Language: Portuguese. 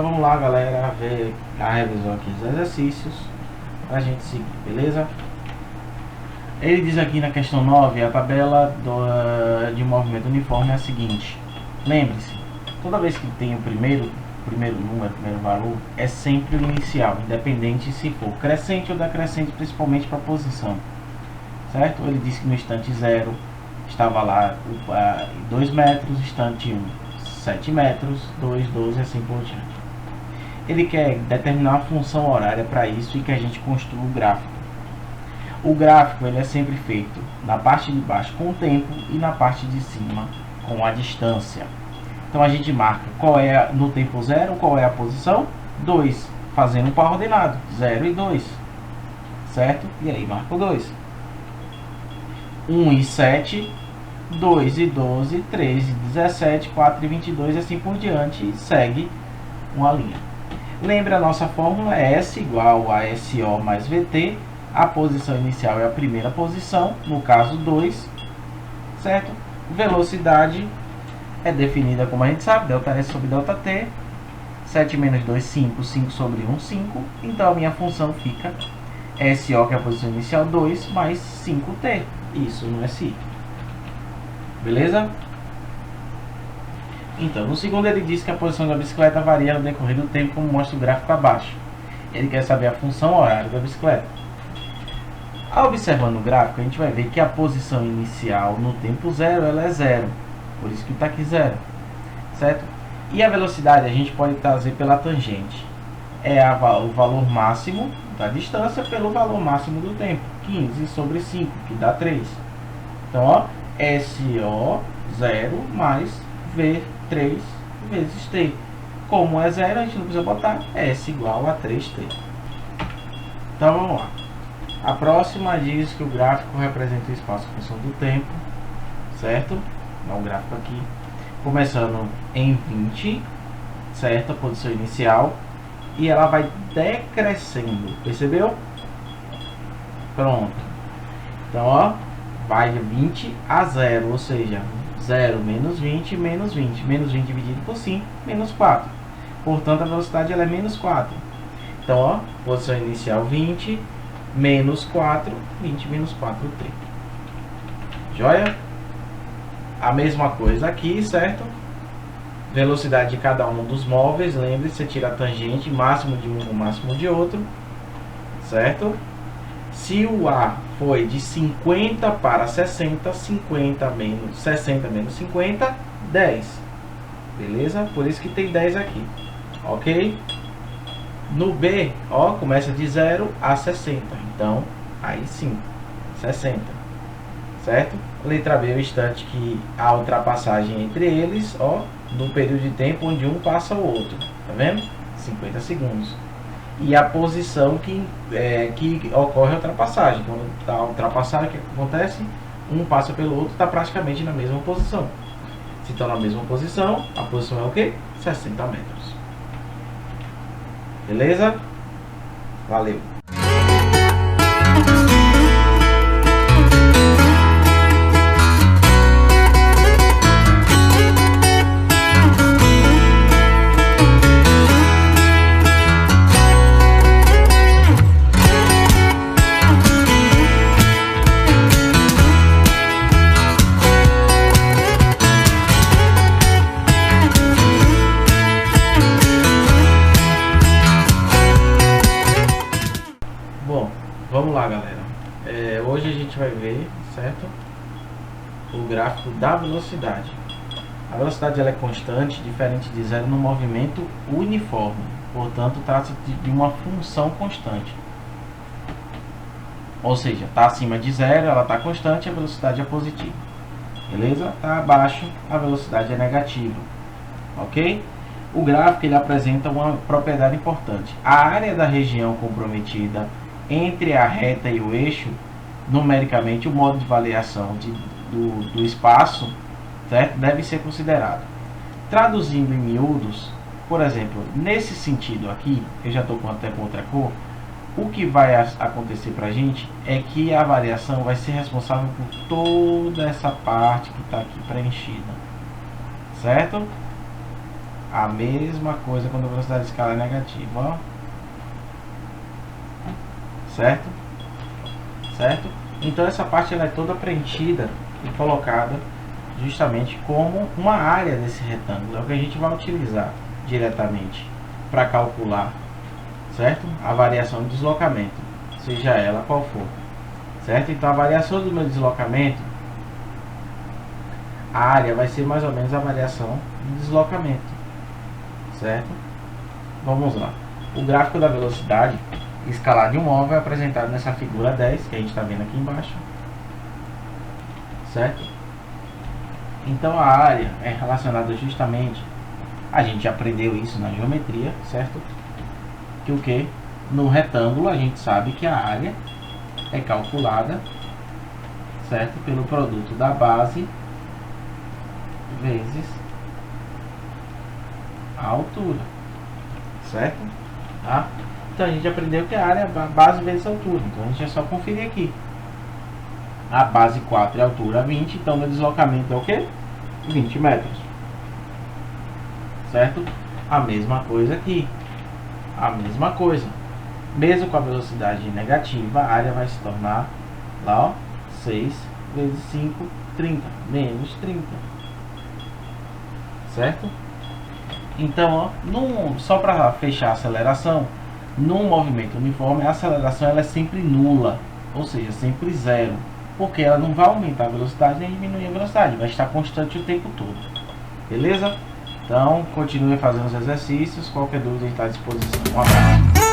Então vamos lá, galera, ver a revisão aqui dos exercícios pra gente seguir, beleza? Ele diz aqui na questão 9, a tabela de movimento uniforme é a seguinte. Lembre-se, toda vez que tem o primeiro número, primeiro valor, é sempre o inicial, independente se for crescente ou decrescente, principalmente para a posição, certo? Ele diz que no instante 0 estava lá 2 metros, instante 1, 7 metros, 2, 12 e assim por diante. Ele quer determinar uma função horária para isso e que a gente construa o gráfico. O gráfico ele é sempre feito na parte de baixo com o tempo e na parte de cima com a distância. Então a gente marca qual é no tempo 0, qual é a posição 2, fazendo um par ordenado 0 e 2, certo? E aí marca o 2. 1 e 7, 2 e 12, 3 e 17, 4 e 22 e assim por diante, e segue uma linha. Lembra, a nossa fórmula é S igual a SO mais VT. A posição inicial é a primeira posição, no caso 2, certo? Velocidade é definida como a gente sabe, ΔS sobre ΔT. 7 menos 2, 5, 5 sobre 1, 5. Então a minha função fica SO, que é a posição inicial, 2, mais 5T. Isso no SI. Beleza? Então, no segundo ele diz que a posição da bicicleta varia no decorrer do tempo, como mostra o gráfico abaixo. Ele quer saber a função horária da bicicleta. Observando o gráfico, a gente vai ver que a posição inicial no tempo 0, ela é 0. Por isso que está aqui 0. Certo? E a velocidade a gente pode trazer pela tangente. É o valor máximo da distância pelo valor máximo do tempo. 15 sobre 5, que dá 3. Então, ó, SO 0 mais V3 vezes T. Como é 0, a gente não precisa botar S igual a 3T. Então, vamos lá. A próxima diz que o gráfico representa o espaço em função do tempo, certo? Dá um gráfico aqui. Começando em 20, certo? A posição inicial. E ela vai decrescendo, percebeu? Pronto. Então, ó, vai de 20 a 0, ou seja, 0 menos 20, menos 20. Menos 20 dividido por 5, menos 4. Portanto, a velocidade ela é menos 4. Então, ó, posição inicial 20, menos 4, 20 menos 4T. Joia? A mesma coisa aqui, certo? Velocidade de cada um dos móveis, lembre-se, você tira a tangente, máximo de um ou máximo de outro, certo? Se o A foi de 50 para 60, 50 menos 60 menos 50, 10. Beleza? Por isso que tem 10 aqui. Ok? No B, ó, começa de 0 a 60. Então, aí sim, 60. Certo? Letra B é o instante que há ultrapassagem entre eles, ó, no período de tempo onde um passa o outro. Tá vendo? 50 segundos. E a posição que ocorre a ultrapassagem. Quando está ultrapassado, o que acontece? Um passa pelo outro, está praticamente na mesma posição. Se estão na mesma posição, a posição é o quê? 60 metros. Beleza? Valeu! Vamos lá, galera. Hoje a gente vai ver, certo? O gráfico da velocidade. A velocidade ela é constante, diferente de 0 no movimento uniforme. Portanto, trata-se de uma função constante. Ou seja, está acima de 0, ela está constante, a velocidade é positiva. Beleza? Está abaixo, a velocidade é negativa. Ok? O gráfico ele apresenta uma propriedade importante. A área da região comprometida entre a reta e o eixo, numericamente, o modo de variação do espaço, certo? Deve ser considerado. Traduzindo em miúdos, por exemplo, nesse sentido aqui, eu já estou até com outra cor, o que vai acontecer para a gente é que a variação vai ser responsável por toda essa parte que está aqui preenchida, certo? A mesma coisa quando a velocidade escalar é negativa, ó. Certo? Certo? Então essa parte ela é toda preenchida e colocada justamente como uma área desse retângulo. É o que a gente vai utilizar diretamente para calcular, certo? A variação de deslocamento, seja ela qual for, certo? Então a variação do meu deslocamento, a área vai ser mais ou menos a variação de deslocamento, certo? Vamos lá. O gráfico da velocidade escalar de um móvel é apresentado nessa figura 10 que a gente está vendo aqui embaixo, certo? Então a área é relacionada justamente, a gente aprendeu isso na geometria, certo? Que o que? No retângulo a gente sabe que a área é calculada, certo? Pelo produto da base vezes a altura, certo? Tá? Então a gente aprendeu que a área é a base vezes a altura, então a gente é só conferir aqui. A base 4 e a altura 20, então o deslocamento é o que? 20 metros, certo? A mesma coisa aqui, a mesma coisa, mesmo com a velocidade negativa, a área vai se tornar lá, ó, 6 vezes 5, 30, menos 30, certo? Então, ó, só para fechar a aceleração, num movimento uniforme, a aceleração ela é sempre nula, ou seja, sempre zero, porque ela não vai aumentar a velocidade nem diminuir a velocidade, vai estar constante o tempo todo. Beleza? Então, continue fazendo os exercícios, qualquer dúvida está à disposição. Um abraço.